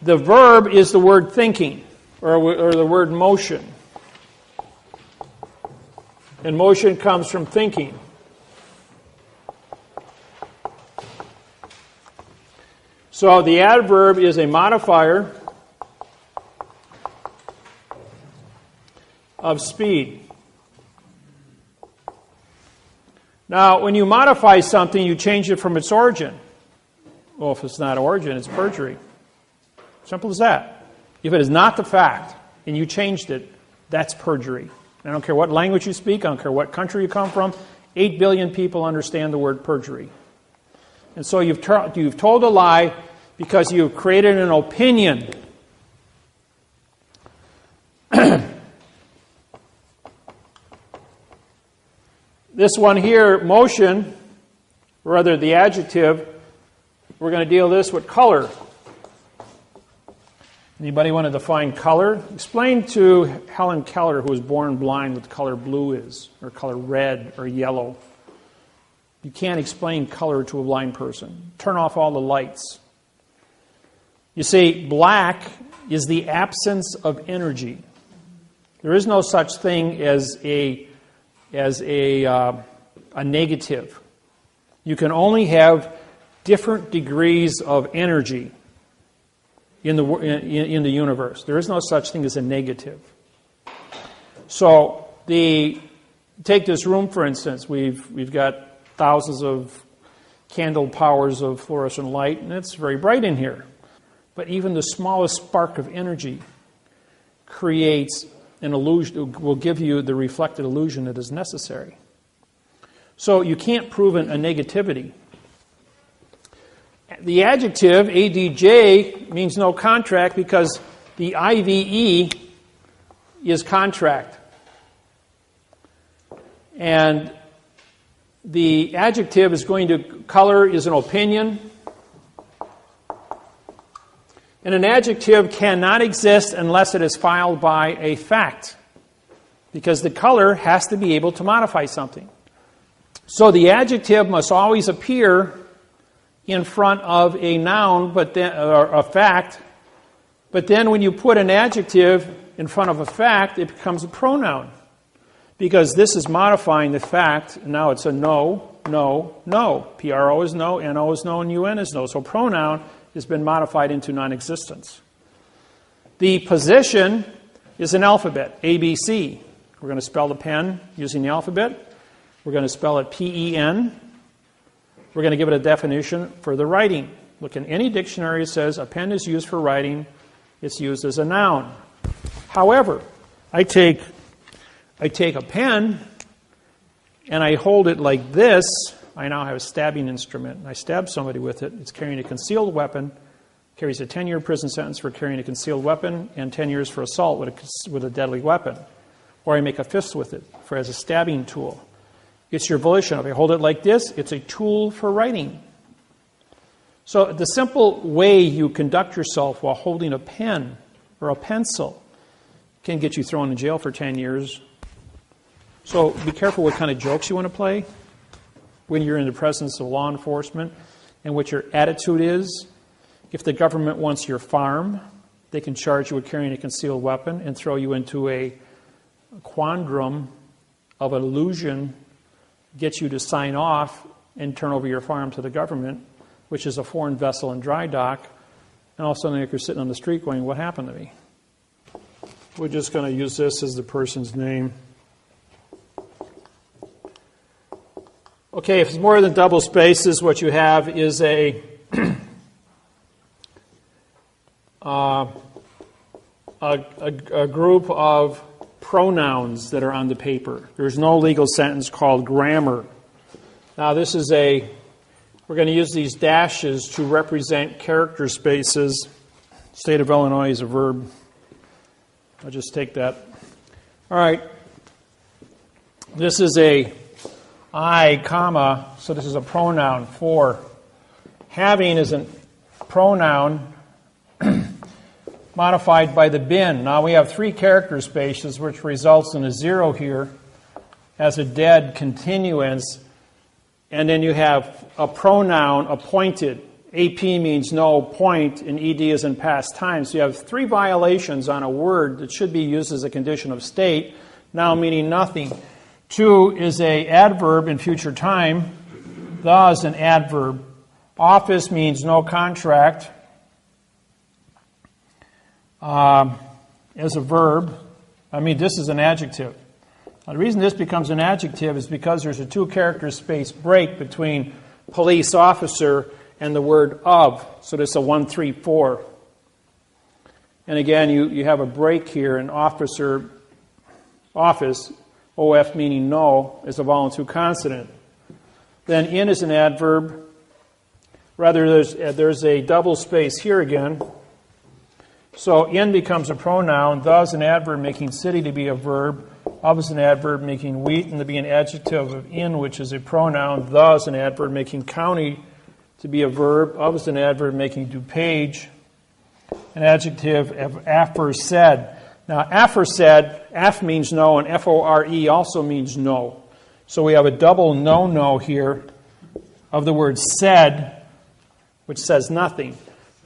The verb is the word thinking, or the word motion. And motion comes from thinking. So the adverb is a modifier of speed. Now, when you modify something, you change it from its origin. Well, if it's not origin, it's perjury. Simple as that. If it is not the fact, and you changed it, that's perjury. I don't care what language you speak, I don't care what country you come from, 8 billion people understand the word perjury. And so you've told a lie because you've created an opinion. This one here, motion, or rather the adjective, we're going to deal this with color. Anybody want to define color? Explain to Helen Keller, who was born blind, what the color blue is, or color red, or yellow. You can't explain color to a blind person. Turn off all the lights. You see, black is the absence of energy. There is no such thing as a negative. You can only have different degrees of energy in the universe. There is no such thing as a negative. So take this room, for instance. We've got thousands of candle powers of fluorescent light, and it's very bright in here. But even the smallest spark of energy creates an illusion, will give you the reflected illusion that is necessary. So you can't prove a negativity. The adjective, ADJ, means no contract because the IVE is contract. And the adjective is going to, color is an opinion. And an adjective cannot exist unless it is followed by a fact, because the color has to be able to modify something. So the adjective must always appear in front of a noun, but then, or a fact. But then when you put an adjective in front of a fact, it becomes a pronoun, because this is modifying the fact. Now it's a no, no, no. PRO is no, NO is no, and UN is no. So pronoun has been modified into non-existence. The position is an alphabet, ABC. We're going to spell the pen using the alphabet. We're going to spell it PEN. We're going to give it a definition for the writing. Look, in any dictionary it says a pen is used for writing. It's used as a noun. However, I take a pen and I hold it like this. I now have a stabbing instrument, and I stab somebody with it. It's carrying a concealed weapon, carries a 10-year prison sentence for carrying a concealed weapon, and 10 years for assault with a deadly weapon. Or I make a fist with it as a stabbing tool. It's your volition. If I hold it like this, it's a tool for writing. So the simple way you conduct yourself while holding a pen or a pencil can get you thrown in jail for 10 years. So be careful what kind of jokes you want to play when you're in the presence of law enforcement and what your attitude is. If the government wants your farm, they can charge you with carrying a concealed weapon and throw you into a quandrum of illusion, get you to sign off and turn over your farm to the government, which is a foreign vessel in dry dock, and all of a sudden you're sitting on the street going, what happened to me? We're just going to use this as the person's name. Okay, if it's more than double spaces, what you have is a group of pronouns that are on the paper. There's no legal sentence called grammar. Now this is we're going to use these dashes to represent character spaces. State of Illinois is a verb. I'll just take that. All right. This is a I, comma, so this is a pronoun for. Having is a pronoun modified by the bin. Now we have 3 character spaces, which results in a 0 here as a dead continuance. And then you have a pronoun appointed. AP means no, point, and ED is in past time. So you have 3 violations on a word that should be used as a condition of state, now meaning nothing. 2 is a adverb in future time. The is an adverb. Office means no contract as a verb. This is an adjective. Now, the reason this becomes an adjective is because there's a 2-character space break between police officer and the word of. So there's a 1, 3, 4. And again, you have a break here in officer, office, OF meaning no, is a vowel and 2 consonant. Then in is an adverb. Rather, there's a double space here again. So in becomes a pronoun. The is an adverb making city to be a verb. Of is an adverb making Wheaton to be an adjective of in, which is a pronoun. The is an adverb making county to be a verb. Of is an adverb making DuPage, an adjective of aforesaid. Now, aforesaid, af means no, and F-O-R-E also means no. So we have a double no here of the word said, which says nothing.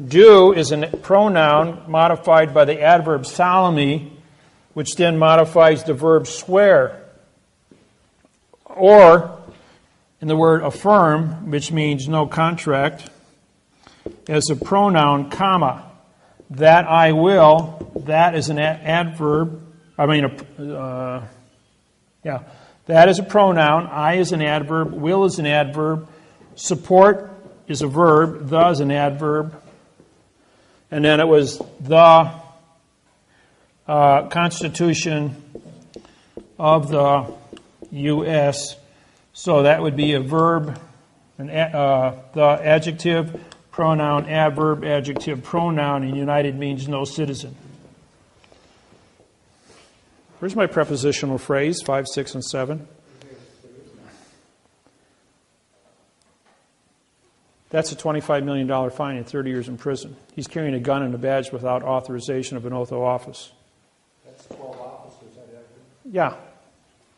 Do is a pronoun modified by the adverb solemnly, which then modifies the verb swear. Or, in the word affirm, which means no contract, as a pronoun, comma. That I will, that is an adverb. That is a pronoun. I is an adverb. Will is an adverb. Support is a verb. The is an adverb. And then it was the Constitution of the U.S. So that would be a verb, the adjective, pronoun, adverb, adjective, pronoun, and united means no citizen. Where's my prepositional phrase, 5, 6, and 7? That's a $25 million fine and 30 years in prison. He's carrying a gun and a badge without authorization of an oath of office. That's 12 officers, I have. Yeah,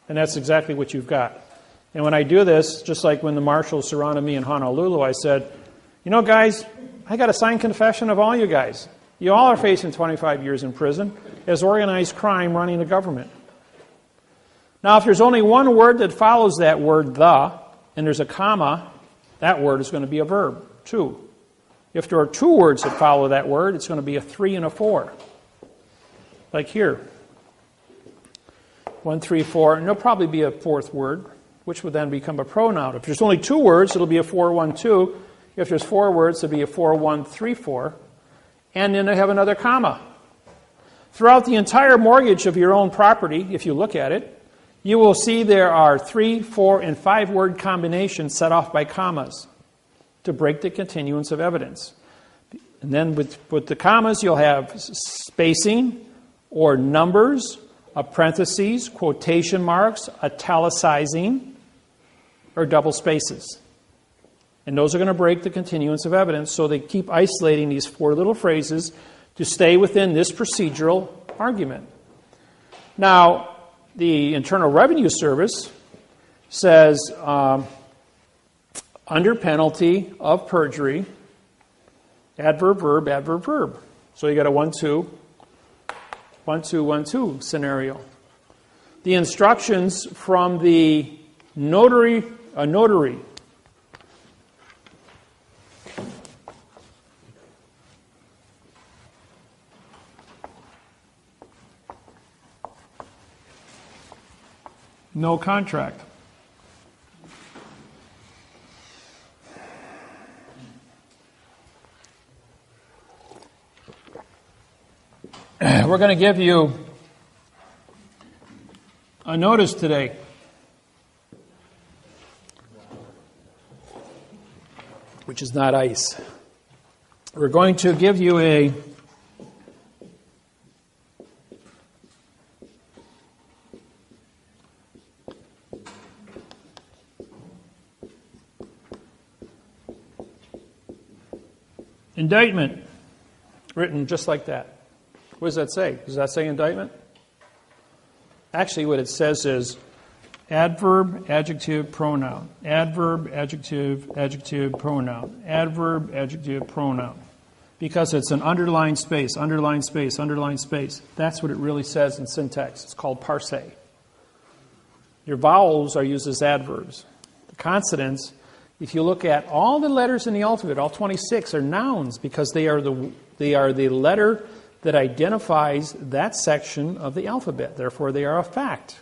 and that's exactly what you've got. And when I do this, just like when the marshals surrounded me in Honolulu, I said, you know, guys, I got a signed confession of all you guys. You all are facing 25 years in prison as organized crime running the government. Now, if there's only one word that follows that word, the, and there's a comma, that word is going to be a verb, 2. If there are 2 words that follow that word, it's going to be a 3 and a 4. Like here. 1, 3, 4, and there'll probably be a 4th word, which would then become a pronoun. If there's only 2 words, it'll be a 4, 1, 2. If there's 4 words, it'll be a 4, 1, 3, 4. And then they have another comma. Throughout the entire mortgage of your own property, if you look at it, you will see there are 3, 4, and 5-word combinations set off by commas to break the continuance of evidence. And then with the commas, you'll have spacing or numbers, parentheses, quotation marks, italicizing, or double spaces. And those are going to break the continuance of evidence, so they keep isolating these 4 little phrases to stay within this procedural argument. Now, the Internal Revenue Service says, under penalty of perjury, adverb, verb, adverb, verb. So you got a 1-2, 1-2, 1-2 scenario. The instructions from the notary, no contract. We're going to give you a notice today. Which is not ice. We're going to give you a indictment written just like that. What does that say? Does that say indictment? Actually, what it says is adverb, adjective, pronoun. Adverb, adjective, adjective, pronoun. Adverb, adjective, pronoun. Because it's an underlined space, underlined space, underlined space. That's what it really says in syntax. It's called parse. Your vowels are used as adverbs. The consonants, if you look at all the letters in the alphabet, all 26 are nouns because they are the letter that identifies that section of the alphabet. Therefore, they are a fact.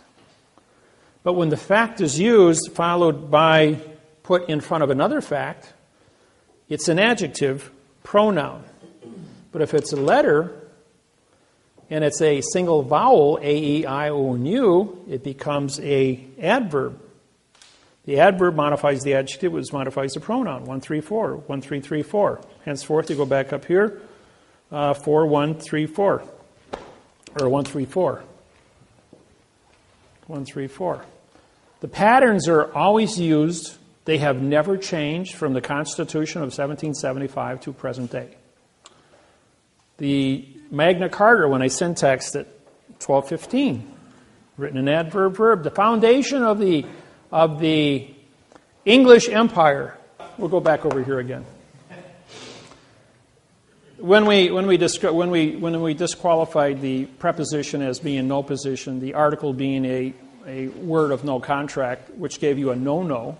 But when the fact is used, followed by put in front of another fact, it's an adjective pronoun. But if it's a letter and it's a single vowel, A, E, I, O, and U, it becomes a adverb. The adverb modifies the adjective, which modifies the pronoun. 1, 3, 4. 1, 3, 3, 4. Henceforth, you go back up here. 4, 1, 3, 4. Or 1, 3, 4. 1, 3, 4. The patterns are always used. They have never changed from the Constitution of 1775 to present day. The Magna Carta, when I syntaxed it, 1215, written in adverb, verb. The foundation of the English Empire. We'll go back over here again. When we disqualified the preposition as being no position, the article being a word of no contract, which gave you a no-no,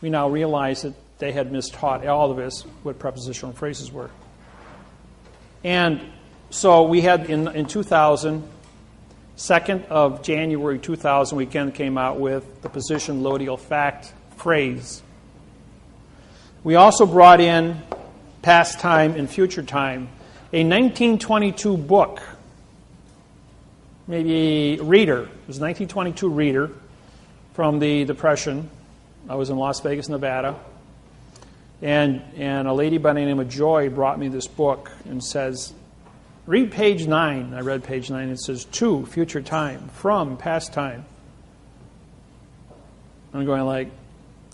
we now realize that they had mistaught all of us what prepositional phrases were. And so we had in 2000, 2nd of January 2000, we again came out with the position loadial fact phrase. We also brought in past time and future time, a 1922 book, maybe reader. It was a 1922 reader from the Depression. I was in Las Vegas, Nevada. And a lady by the name of Joy brought me this book and says, read page 9. I read page 9. It says, to, future time, from, past time. I'm going like,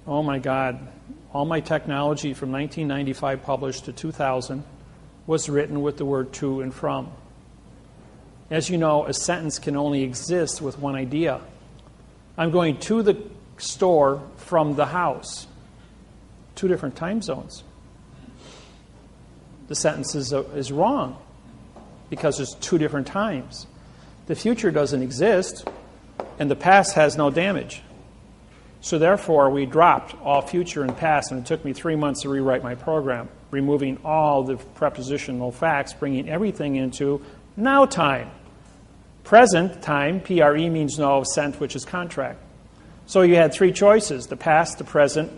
oh my God. All my technology from 1995 published to 2000 was written with the word to and from. As you know, a sentence can only exist with one idea. I'm going to the store from the house. 2 different time zones. The sentence is wrong because there's 2 different times. The future doesn't exist, and the past has no damage. So therefore, we dropped all future and past, and it took me 3 months to rewrite my program, removing all the prepositional facts, bringing everything into now time. Present time, PRE means no, sent, which is contract. So you had 3 choices, the past, the present,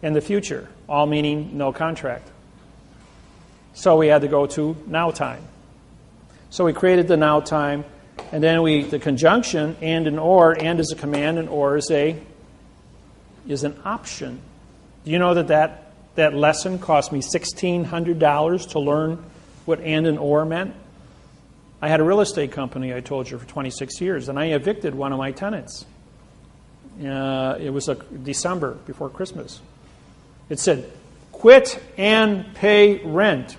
and the future, all meaning no contract. So we had to go to now time. So we created the now time, and then the conjunction, and is a command, and or is an option. Do you know that lesson cost me $1,600 to learn what and or meant? I had a real estate company, I told you, for 26 years, and I evicted one of my tenants. It was December, before Christmas. It said, quit and pay rent.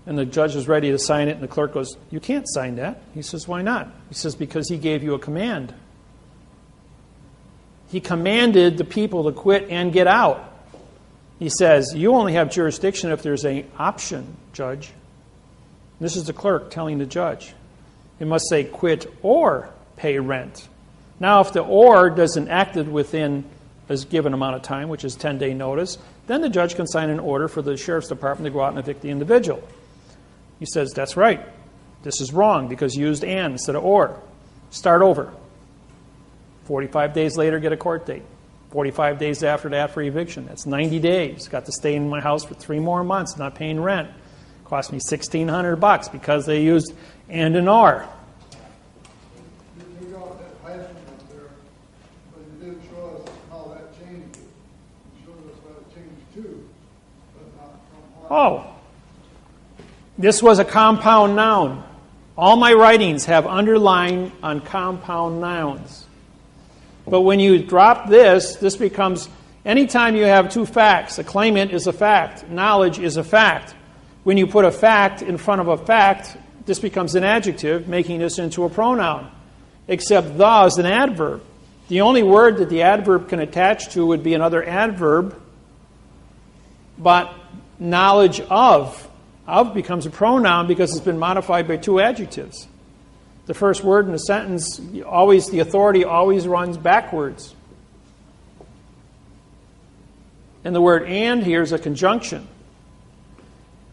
And the judge was ready to sign it, and the clerk goes, you can't sign that. He says, why not? He says, because he gave you a command. He commanded the people to quit and get out. He says, you only have jurisdiction if there's an option, judge. This is the clerk telling the judge. It must say quit or pay rent. Now, if the or doesn't act within a given amount of time, which is 10-day notice, then the judge can sign an order for the sheriff's department to go out and evict the individual. He says, that's right. This is wrong because you used and instead of or. Start over. 45 days later, get a court date. 45 days after that for eviction. That's 90 days. Got to stay in my house for 3 more months, not paying rent. Cost me $1,600 because they used and or. You got that passage up there, but you didn't show us how that changed it. You showed us what it changed to, but not from what. Oh. This was a compound noun. All my writings have underline on compound nouns. But when you drop this becomes, anytime you have 2 facts, a claimant is a fact, knowledge is a fact. When you put a fact in front of a fact, this becomes an adjective, making this into a pronoun. Except the is an adverb. The only word that the adverb can attach to would be another adverb, but knowledge of becomes a pronoun because it's been modified by 2 adjectives. The first word in a sentence, the authority always runs backwards. And the word and here is a conjunction.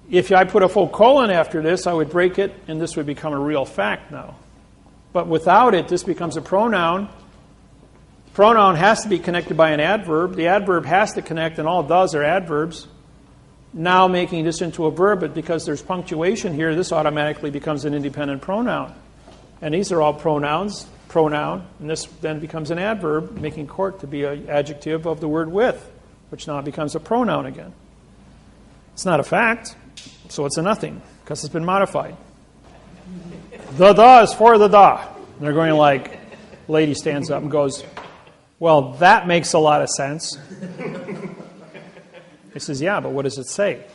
If I put a full colon after this, I would break it, and this would become a real fact now. But without it, this becomes a pronoun. The pronoun has to be connected by an adverb. The adverb has to connect, and all does are adverbs. Now making this into a verb, but because there's punctuation here, this automatically becomes an independent pronoun. And these are all pronouns, pronoun, and this then becomes an adverb, making court to be an adjective of the word with, which now becomes a pronoun again. It's not a fact, so it's a nothing, because it's been modified. The is for the da. And they're going like, lady stands up and goes, well, that makes a lot of sense. He says, yeah, but what does it say?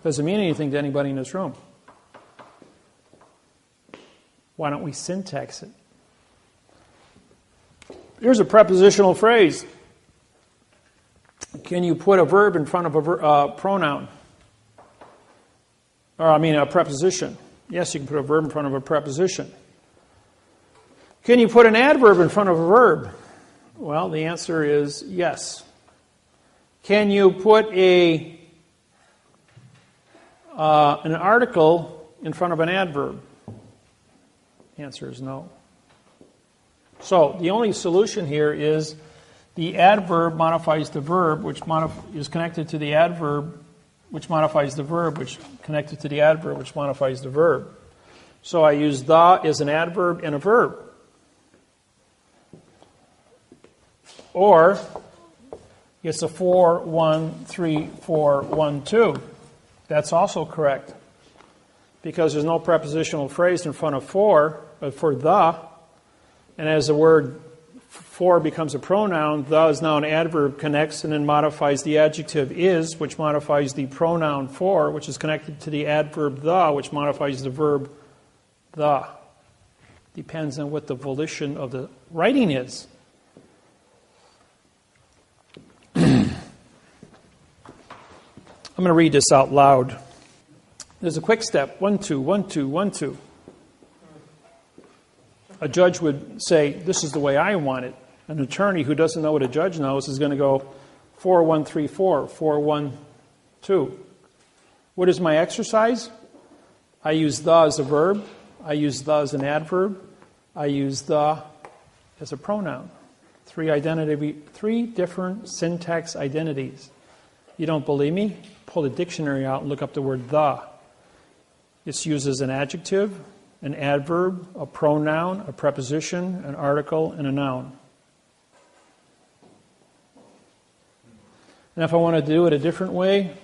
Doesn't mean anything to anybody in this room. Why don't we syntax it? Here's a prepositional phrase. Can you put a verb in front of a pronoun? A preposition. Yes, you can put a verb in front of a preposition. Can you put an adverb in front of a verb? Well, the answer is yes. Can you put an article in front of an adverb? The answer is no. So the only solution here is the adverb modifies the verb, which is connected to the adverb, which modifies the verb, which connected to the adverb, which modifies the verb. So I use the as an adverb and a verb. Or it's a 4-1-3-4-1-2. That's also correct. Because there's no prepositional phrase in front of for the. And as the word for becomes a pronoun, the is now an adverb, connects and then modifies the adjective is, which modifies the pronoun for, which is connected to the adverb the, which modifies the verb the. Depends on what the volition of the writing is. I'm going to read this out loud. There's a quick step. 1, 2, 1, 2, 1, 2. A judge would say, this is the way I want it. An attorney who doesn't know what a judge knows is going to go 4, 1, 3, 4, 4, 1, 2. What is my exercise? I use the as a verb. I use the as an adverb. I use the as a pronoun. 3 different syntax identities. You don't believe me? Pull the dictionary out and look up the word the. It's used as an adjective, an adverb, a pronoun, a preposition, an article, and a noun. And if I want to do it a different way,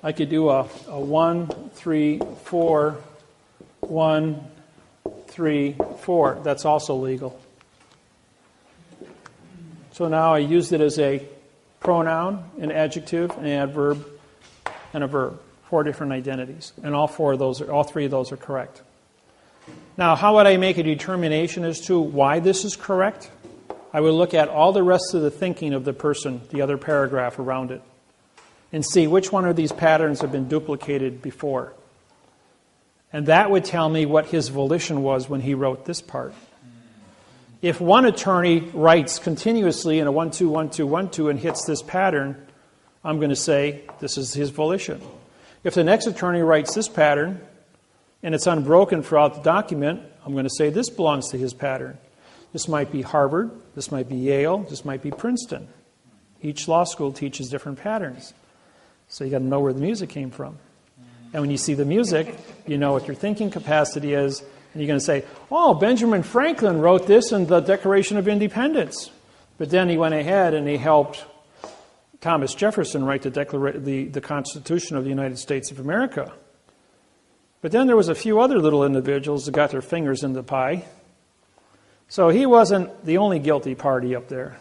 I could do a 1, 3, 4, 1, 3, 4. That's also legal. So now I used it as a pronoun, an adjective, an adverb, and a verb. 4 different identities. And all three of those are correct. Now, how would I make a determination as to why this is correct? I would look at all the rest of the thinking of the person, the other paragraph around it, and see which one of these patterns have been duplicated before. And that would tell me what his volition was when he wrote this part. If one attorney writes continuously in a 1, 2, 1, 2, 1, 2 and hits this pattern, I'm going to say this is his volition. If the next attorney writes this pattern and it's unbroken throughout the document, I'm going to say this belongs to his pattern. This might be Harvard, this might be Yale, this might be Princeton. Each law school teaches different patterns. So you got to know where the music came from. And when you see the music, you know what your thinking capacity is, and you're going to say, oh, Benjamin Franklin wrote this in the Declaration of Independence. But then he went ahead and he helped Thomas Jefferson write the Constitution of the United States of America. But then there was a few other little individuals that got their fingers in the pie. So he wasn't the only guilty party up there.